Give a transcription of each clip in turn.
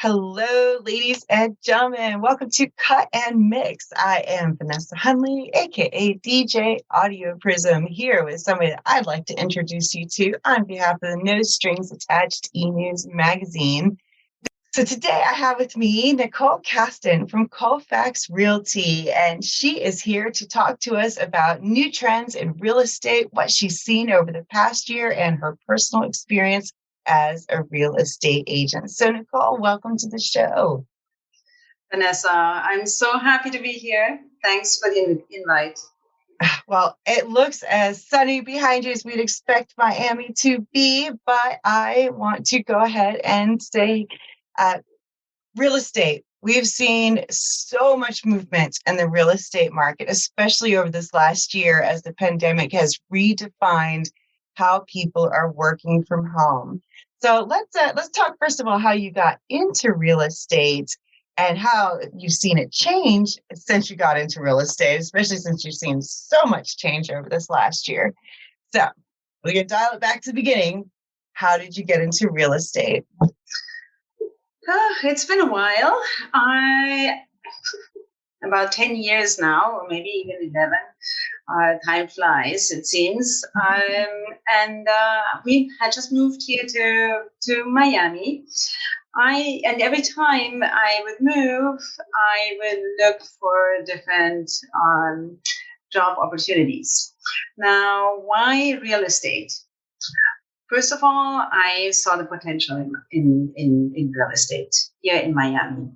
Hello, ladies and gentlemen. Welcome to Cut and Mix. I am Vanessa Hundley, aka DJ Audioprism, here with somebody that I'd like to introduce you to on behalf of the No Strings Attached E-News magazine. So today I have with me Nicole Kasten from Colfax Realty, and she is here to talk to us about new trends in real estate, what she's seen over the past year, and her personal experience as a real estate agent. So Nicole, welcome to the show. Vanessa, I'm so happy to be here. Thanks for the invite. Well, it looks as sunny behind you as we'd expect Miami to be, but I want to go ahead and say real estate. We've seen so much movement in the real estate market, especially over this last year as the pandemic has redefined how people are working from home. So let's talk first of all how you got into real estate and how you've seen it change since you got into real estate, especially since you've seen so much change over this last year. So we can dial it back to the beginning. How did you get into real estate? It's been a while. About 10 years now, or maybe even 11. Time flies, it seems. We had just moved here to Miami. And every time I would move, I would look for different job opportunities. Now, why real estate? First of all, I saw the potential in real estate here in Miami.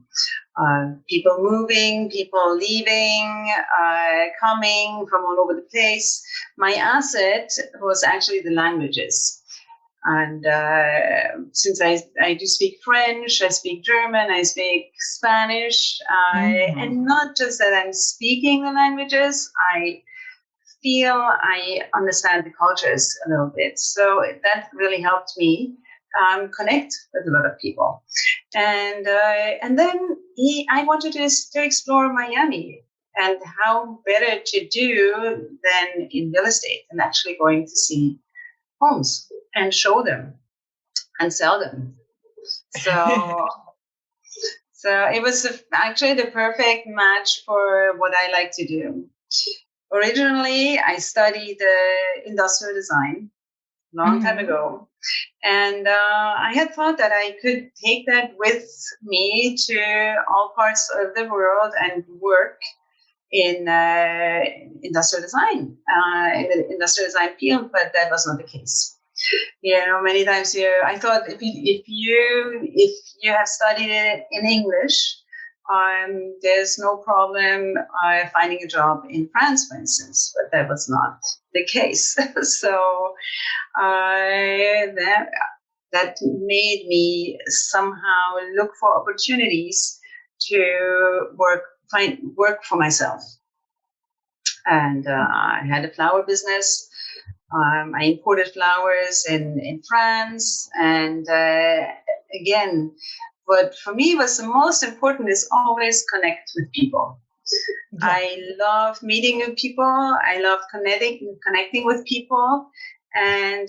People moving, people leaving, coming from all over the place. My asset was actually the languages. And since I do speak French, I speak German, I speak Spanish, and not just that I'm speaking the languages, I feel I understand the cultures a little bit. So that really helped me connect with a lot of people. And then I wanted to explore Miami and how better to do than in real estate and actually going to see homes and show them and sell them. So it was actually the perfect match for what I like to do. Originally, I studied industrial design a long time ago. And I had thought that I could take that with me to all parts of the world and work in industrial design, in the industrial design field, but that was not the case. Many times I thought if you have studied it in English, there's no problem finding a job in France, for instance, but that was not the case. So that made me somehow look for opportunities to find work for myself. And I had a flower business. I imported flowers in France, and again. But for me, what's the most important is always connect with people. Yeah. I love meeting new people. I love connecting with people, and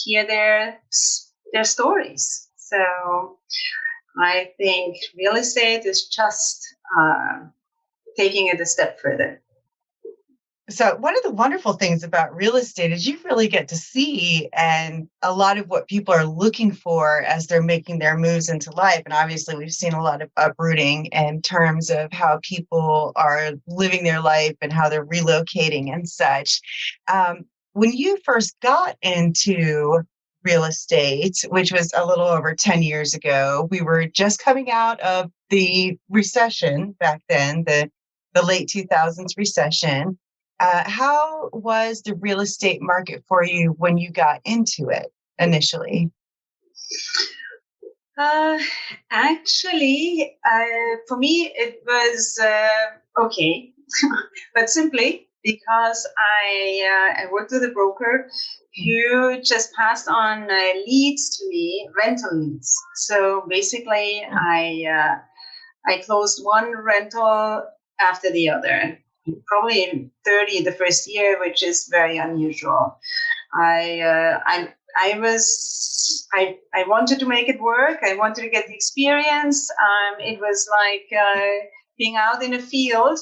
hear their stories. So I think real estate is just taking it a step further. So one of the wonderful things about real estate is you really get to see and a lot of what people are looking for as they're making their moves into life. And obviously we've seen a lot of uprooting in terms of how people are living their life and how they're relocating and such. When you first got into real estate, which was a little over 10 years ago, we were just coming out of the recession back then, the late 2000s recession. How was the real estate market for you when you got into it initially? Actually, for me, it was okay, but simply because I worked with a broker who just passed on leads to me, rental leads. So basically, I closed one rental after the other. Probably 30 the first year, which is very unusual. I I wanted to make it work. I wanted to get the experience. It was like being out in a field,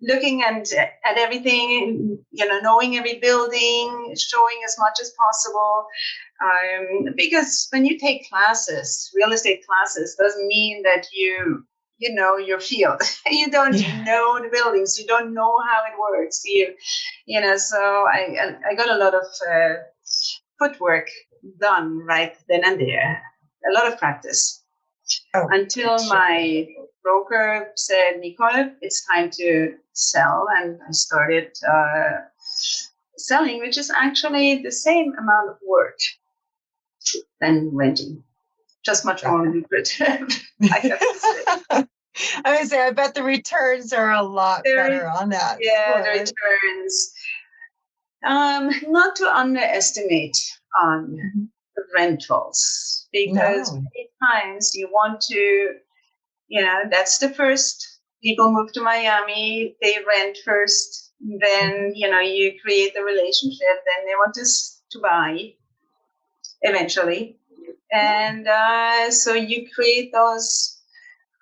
looking at everything, knowing every building, showing as much as possible. Because when you take classes, real estate classes, doesn't mean that you know your field. You don't know the buildings. You don't know how it works. So I got a lot of footwork done right then and there. A lot of practice. Until my broker said, Nicole, it's time to sell. And I started selling, which is actually the same amount of work than renting. Just much more lucrative, I have to say. I would say, I bet the returns are a lot better on that. Yeah, the returns. Not to underestimate on rentals, because many times you want to, that's the first. People move to Miami, they rent first, then, you create the relationship, then they want to buy eventually. And so you create those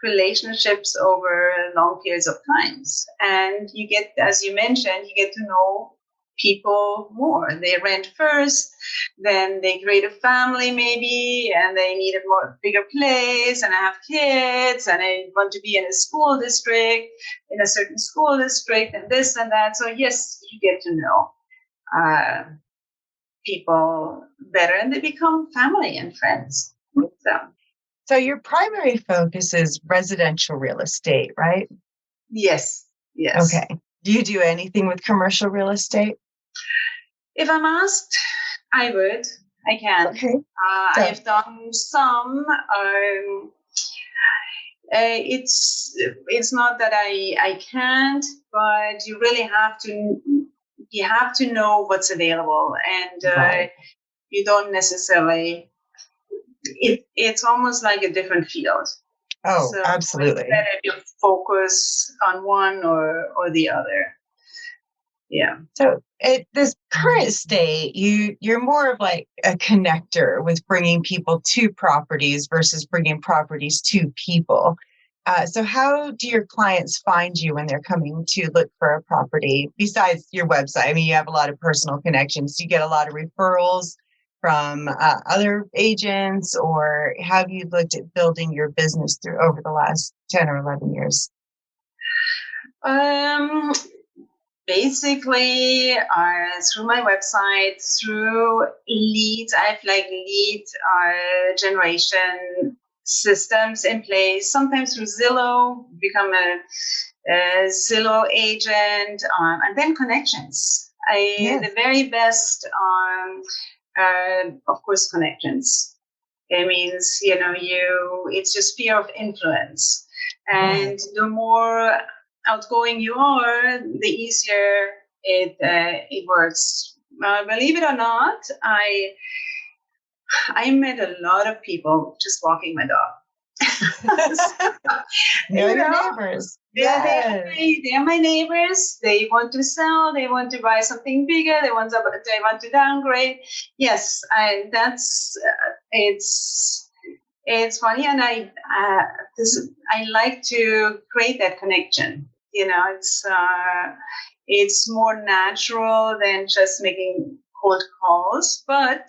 relationships over long periods of times. And you get, as you mentioned, you get to know people more. They rent first, then they create a family maybe, and they need a bigger place, and I have kids, and I want to be in a school district, in a certain school district, and this and that. So yes, you get to know people better, and they become family and friends with them. So your primary focus is residential real estate, right? Yes. Okay. Do you do anything with commercial real estate? If I'm asked, I would. I can. Okay. I've done some. It's not that I can't, but you really have to. You have to know what's available, and you don't necessarily. It's almost like a different field. Oh, so absolutely. It's better if you focus on one or the other. Yeah. So at this current state, you're more of like a connector with bringing people to properties versus bringing properties to people. So how do your clients find you when they're coming to look for a property besides your website? I mean, you have a lot of personal connections. Do you get a lot of referrals from other agents, or have you looked at building your business through over the last 10 or 11 years? Basically, through my website, through leads, I have like lead generation systems in place. Sometimes through Zillow, become a Zillow agent, and then connections. The very best, of course, connections. It means it's your sphere of influence, and the more outgoing you are, the easier it works. Believe it or not, I met a lot of people just walking my dog. Know your neighbors. Yeah, they're my neighbors. They want to sell. They want to buy something bigger. They want to downgrade. Yes, it's funny, and I like to create that connection. It's more natural than just making cold calls, but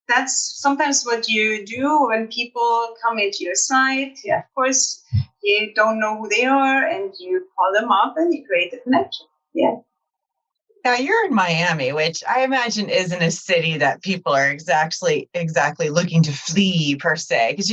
that's sometimes what you do when people come into your site. Yeah, of course, you don't know who they are, and you call them up and you create a connection. Yeah. Now you're in Miami, which I imagine isn't a city that people are exactly looking to flee per se. Because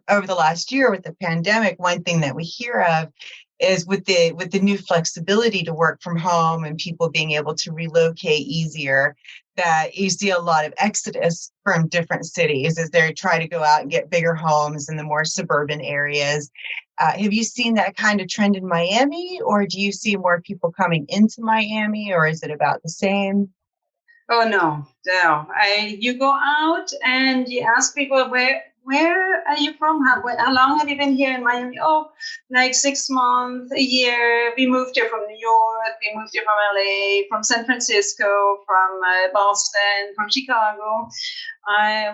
over the last year with the pandemic, one thing that we hear of is with the new flexibility to work from home and people being able to relocate easier, that you see a lot of exodus from different cities as they try to go out and get bigger homes in the more suburban areas. Have you seen that kind of trend in Miami, or do you see more people coming into Miami, or is it about the same? Oh, no. You go out and you ask people, where where are you from? How long have you been here in Miami? Oh, like 6 months, a year. We moved here from New York. We moved here from LA, from San Francisco, from Boston, from Chicago.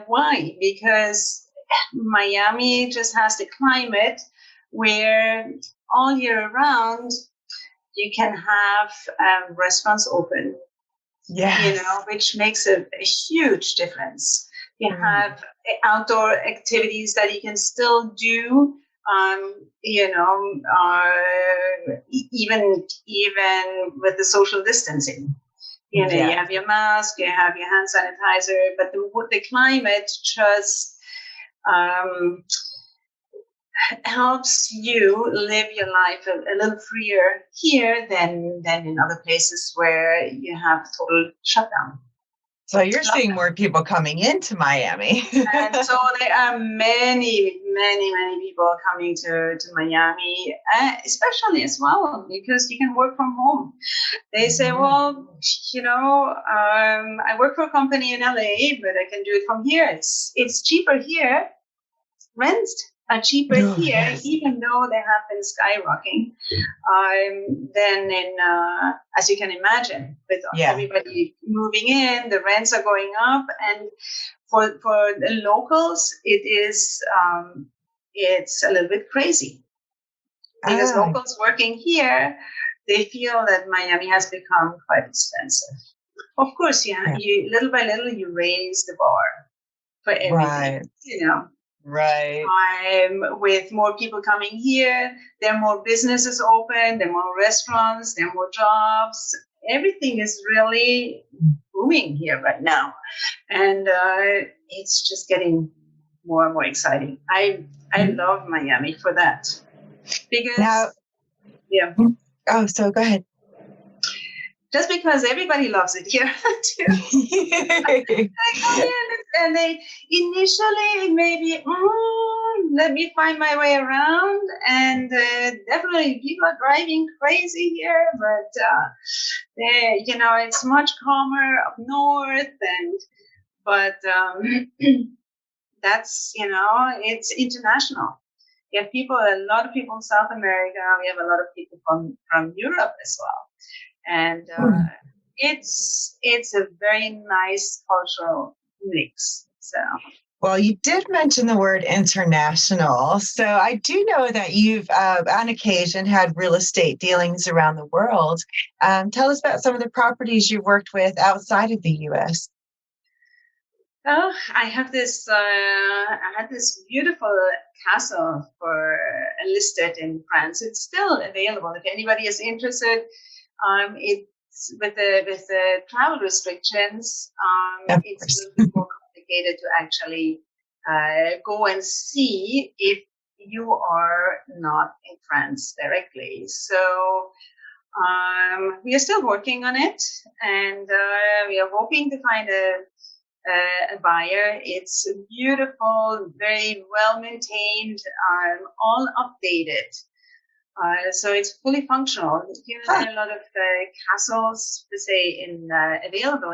Why? Because Miami just has the climate where all year round you can have restaurants open. Yes. Which makes a huge difference. You have outdoor activities that you can still do, even with the social distancing. You have your mask, you have your hand sanitizer, but the climate just helps you live your life a little freer here than in other places where you have total shutdown. So you're seeing more people coming into Miami. And so there are many, many, many people coming to Miami, especially as well, because you can work from home. They say, well, I work for a company in LA, but I can do it from here. It's cheaper here. Rents are cheaper here, even though they have been skyrocketing. Then as you can imagine, with everybody moving in, the rents are going up, and for the locals, it's a little bit crazy because locals working here, they feel that Miami has become quite expensive. Of course, you little by little you raise the bar for everything, Right. With more people coming here, there are more businesses open, there are more restaurants, there are more jobs. Everything is really booming here right now. And it's just getting more and more exciting. I love Miami for that. Because, so go ahead. Just because everybody loves it here too. And they initially maybe let me find my way around, and definitely people are driving crazy here, but it's much calmer up north, but that's it's international. We have a lot of people in South America. We have a lot of people from Europe as well. And it's a very nice cultural mix. So, well, you did mention the word international. So I do know that you've, on occasion, had real estate dealings around the world. Tell us about some of the properties you worked with outside of the U.S. Oh, I had this beautiful castle listed in France. It's still available if anybody is interested. It's with the travel restrictions. It's a little bit more complicated to actually go and see if you are not in France directly. So we are still working on it, and we are hoping to find a buyer. It's beautiful, very well maintained, all updated. So it's fully functional. Here there are a lot of castles, to say, available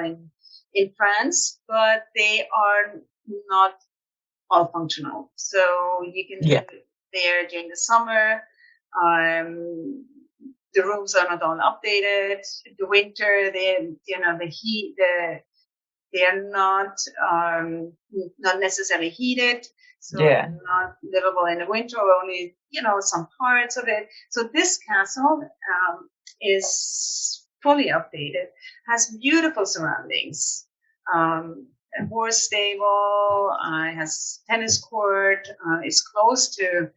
in France, but they are not all functional. So you can live there during the summer. The rooms are not all updated. The winter, the heat, they are not necessarily heated. So not livable in the winter, only, some parts of it. So this castle is fully updated, has beautiful surroundings, a horse stable, has tennis court, is close to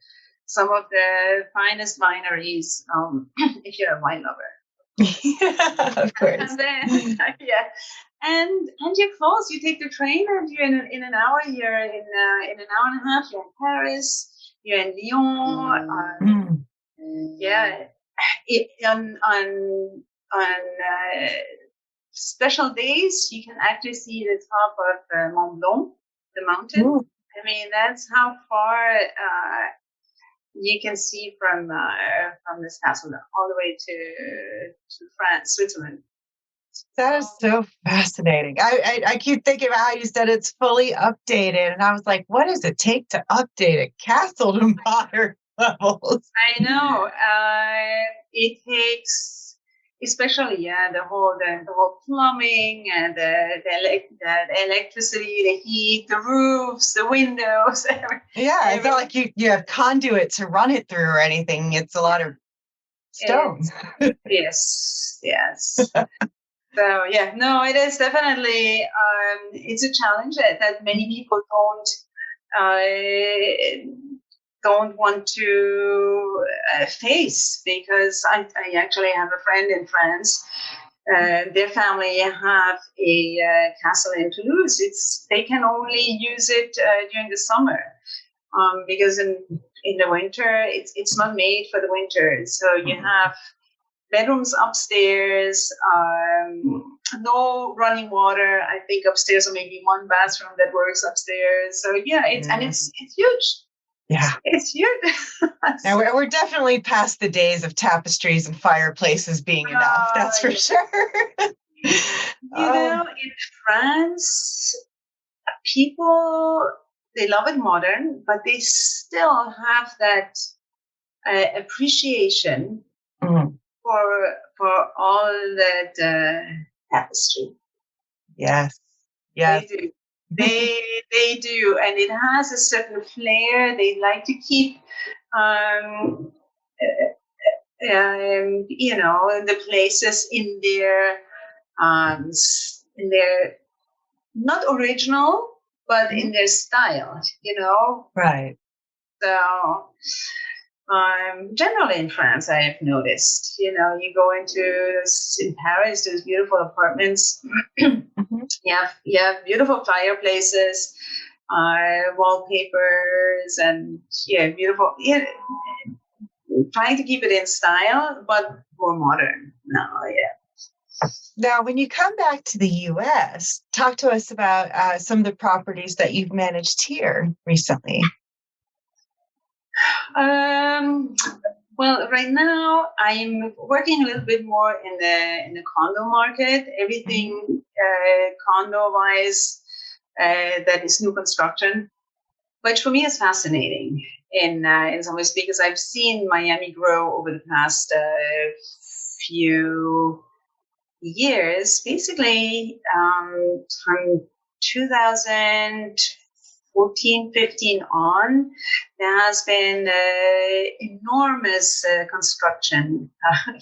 some of the finest wineries, if you're a wine lover. Of course. And then, And you're close. You take the train, and you're in an hour. You're in an hour and a half. You're in Paris. You're in Lyon. On special days, you can actually see the top of Mont Blanc, the mountain. Ooh. I mean, that's how far you can see from this castle all the way to France, Switzerland. That is so fascinating. I keep thinking about how you said it's fully updated, and I was like, what does it take to update a castle to modern levels? I know. It takes, especially the whole plumbing and the electricity, the heat, the roofs, the windows. Yeah, it's not like you have conduit to run it through or anything. It's a lot of stone. Yes. So yeah, no, it is definitely it's a challenge that many people don't want to face, because I actually have a friend in France. Their family have a castle in Toulouse. They can only use it during the summer, because in the winter it's not made for the winter. So you have bedrooms upstairs, no running water. I think upstairs, or maybe one bathroom that works upstairs. So yeah, it's huge. Yeah, it's huge. Now we're definitely past the days of tapestries and fireplaces being enough. That's for sure. In France, people, they love it modern, but they still have that appreciation for all that tapestry. Yes. They do. They do, and it has a certain flair. They like to keep, the places in their not original, but in their style. Right. So. Generally in France, I have noticed, you go in Paris, there's beautiful apartments. You have beautiful fireplaces, wallpapers, and beautiful. Yeah, trying to keep it in style, but more modern now. Yeah. Now, when you come back to the U.S., talk to us about some of the properties that you've managed here recently. Well, right now I'm working a little bit more in the condo market. Everything condo-wise that is new construction, which for me is fascinating in some ways, because I've seen Miami grow over the past few years. Basically, from 2014, 15 on, there has been enormous construction.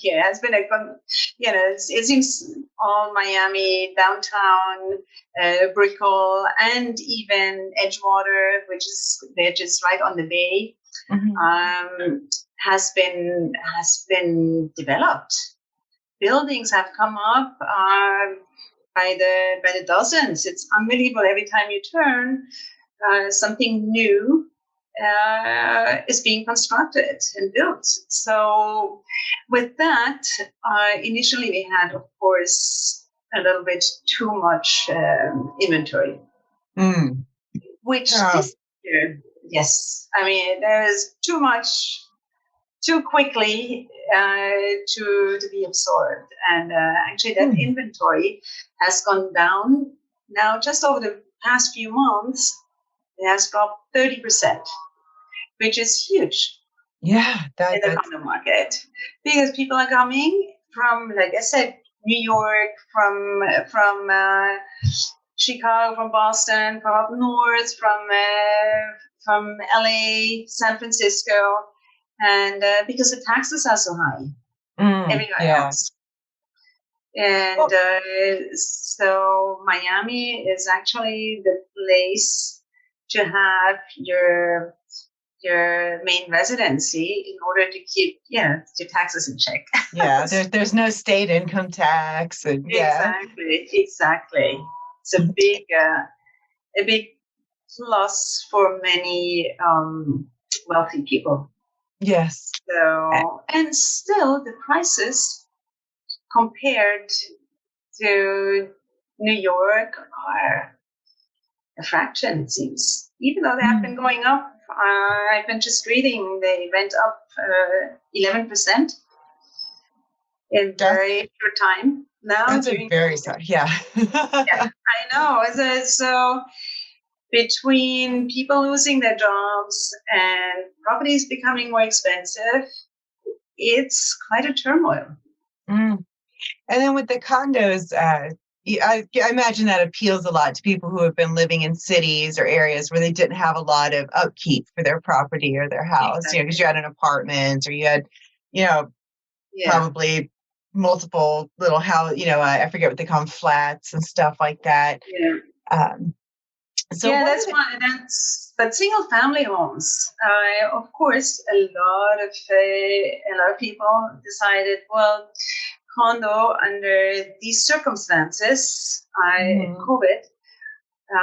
It has been it seems all Miami, downtown, Brickell, and even Edgewater, which is right on the bay, has been developed. Buildings have come up by the dozens. It's unbelievable. Every time you turn, something new is being constructed and built. So with that, initially we had, of course, a little bit too much inventory, which this year, yes, I mean, there's too much too quickly to be absorbed. And actually that inventory has gone down now. Just over the past few months, it has dropped 30%, which is huge. Yeah, in the condo market, because people are coming from, like I said, New York, from Chicago, from Boston, from up north, from LA, San Francisco, and because the taxes are so high everywhere else. And so Miami is actually the place to have your main residency in order to keep your taxes in check. There's no state income tax. And, Exactly. It's a big plus for many wealthy people. Yes. So, and still the prices compared to New York are a fraction, it seems. Even though they have been going up, I've been just reading, they went up 11% in very short time. now That's a during very COVID. sad. Yeah. Yeah, I know. So between people losing their jobs and properties becoming more expensive, it's quite a turmoil. Mm. And then with the condos, I imagine that appeals a lot to people who have been living in cities or areas where they didn't have a lot of upkeep for their property or their house, Exactly. because you had an apartment or you had, Yeah. probably multiple little house, I forget what they call them, flats and stuff like that. Yeah. So yeah, what that's are one. But single family homes, of course, a lot of people decided, well, condo under these circumstances, COVID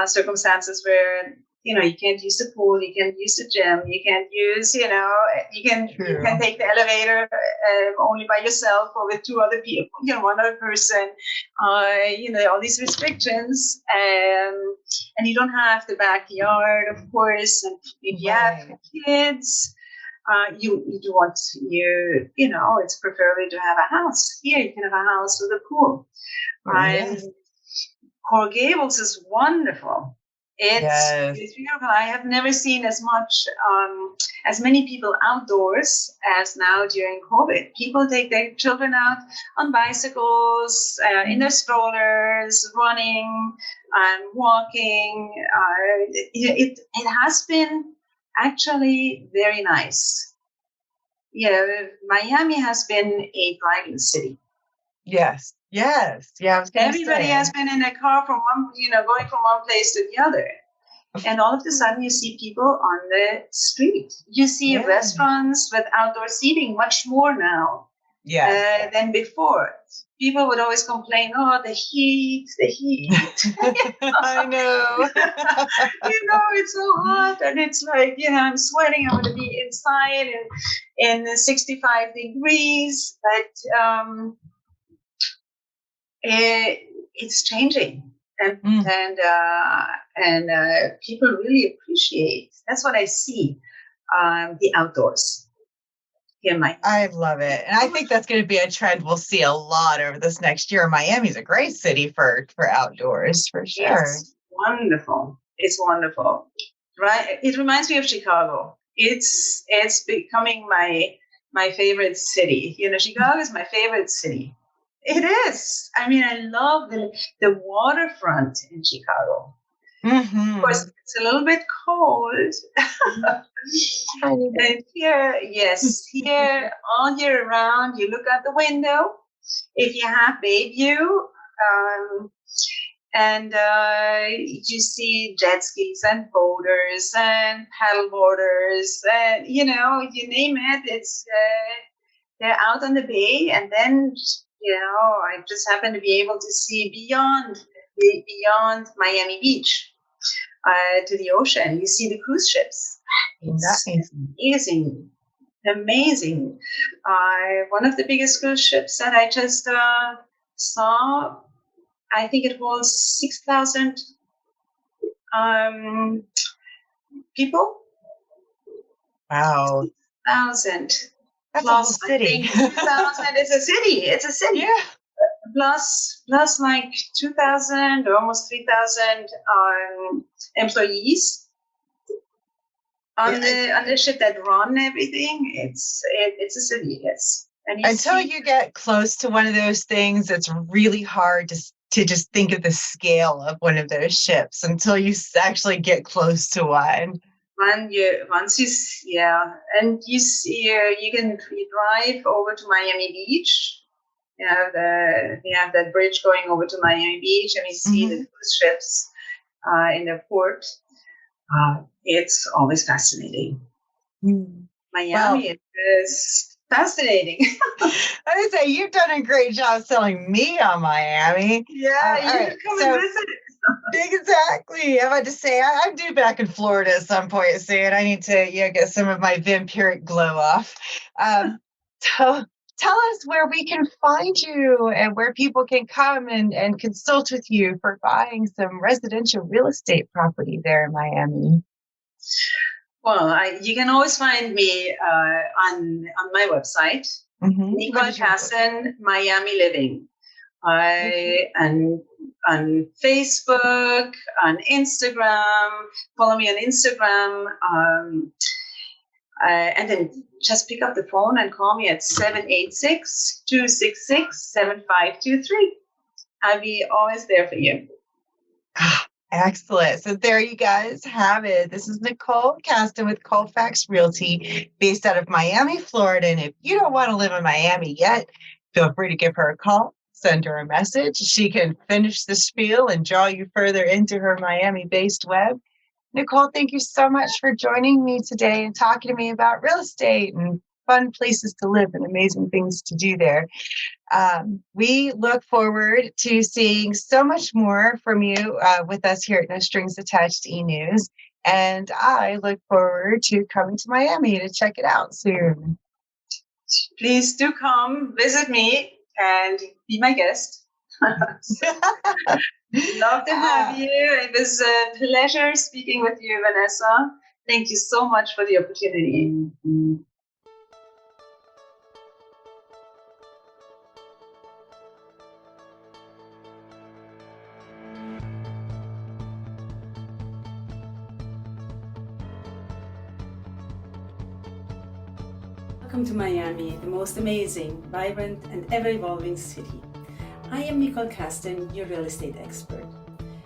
circumstances where you can't use the pool, you can't use the gym, you can't use you can take the elevator only by yourself or with two other people, one other person, all these restrictions, and you don't have the backyard, of course, and if you have kids. You want it's preferably to have a house. Here you can have a house with a pool. yes. Coral Gables is wonderful. It's beautiful. I have never seen as many people outdoors as now during COVID. People take their children out on bicycles, in their strollers, running and walking. It has been actually very nice. Miami has been a driving city. Yes. Yeah, I was going to say. Everybody has been in a car from going from one place to the other. And all of a sudden you see people on the street. You see restaurants with outdoor seating much more now than before. People would always complain, oh, the heat. I know. It's so hot. And it's like, I'm sweating. I want to be inside in 65 degrees. But it's changing, and people really appreciate. That's what I see. The outdoors here, I love it, and I think that's going to be a trend we'll see a lot over this next year. Miami's a great city for outdoors, for sure. It's wonderful. It's wonderful, right? It reminds me of Chicago. It's becoming my favorite city. Chicago is my favorite city. It is. I mean, I love the waterfront in Chicago. Mm-hmm. Of course, it's a little bit cold. And here all year round, you look out the window. If you have Bay View, and you see jet skis and boaters and paddleboarders, and you name it. It's they're out on the bay, and then. I just happen to be able to see beyond Miami Beach to the ocean. You see the cruise ships. It's amazing. One of the biggest cruise ships that I just saw, I think it was 6,000 people. Wow. 6,000. That's plus, a whole city. I think 2,000 is a city. It's a city. Yeah. Plus like 2,000 or almost 3,000 employees on the ship that run everything. It's a city. Yes. And until you get close to one of those things, it's really hard to just think of the scale of one of those ships until you actually get close to one. And you see, you drive over to Miami Beach. You have that bridge going over to Miami Beach, and you see the cruise ships in the port. It's always fascinating. Miami is fascinating. I would say you've done a great job selling me on Miami. Yeah, you should come and visit. Exactly. I'm about to say I'm due back in Florida at some point soon. I need to get some of my vampiric glow off. So tell us where we can find you and where people can come and consult with you for buying some residential real estate property there in Miami. Well, you can always find me on my website, Nicole Kasten, Miami Living. and on Facebook, on Instagram. Follow me on Instagram. And then just pick up the phone and call me at 786-266-7523. I'll be always there for you. Excellent. So there you guys have it. This is Nicole Kasten with Colfax Realty, based out of Miami, Florida. And if you don't want to live in Miami yet, feel free to give her a call, send her a message. She can finish the spiel and draw you further into her Miami-based web. Nicole, thank you so much for joining me today and talking to me about real estate and fun places to live and amazing things to do there. We look forward to seeing so much more from you with us here at No Strings Attached E-News. And I look forward to coming to Miami to check it out soon. Please do come visit me and be my guest. Love to have you. It was a pleasure speaking with you, Vanessa. Thank you so much for the opportunity. Welcome to Miami, the most amazing, vibrant, and ever-evolving city. I am Nicole Kasten, your real estate expert.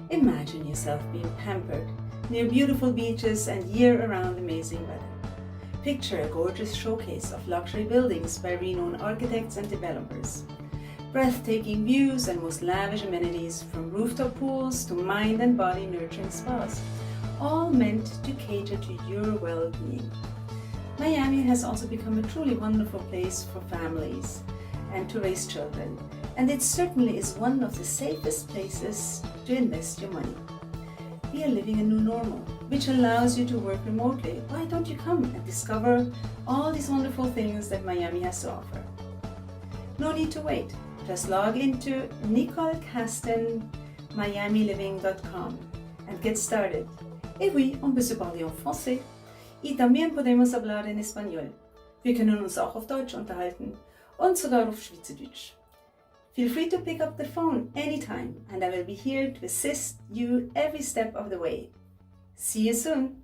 Imagine yourself being pampered near beautiful beaches and year-round amazing weather. Picture a gorgeous showcase of luxury buildings by renowned architects and developers. Breathtaking views and most lavish amenities, from rooftop pools to mind and body nurturing spas, all meant to cater to your well-being. Miami has also become a truly wonderful place for families and to raise children, and it certainly is one of the safest places to invest your money. We are living a new normal, which allows you to work remotely. Why don't you come and discover all these wonderful things that Miami has to offer? No need to wait. Just log into NicoleKastenMiamiLiving.com and get started. Et oui, on peut se parler en français. Y también podemos hablar en español. Wir können uns auch auf Deutsch unterhalten und sogar auf Schweizerdeutsch. Feel free to pick up the phone anytime and I will be here to assist you every step of the way. See you soon!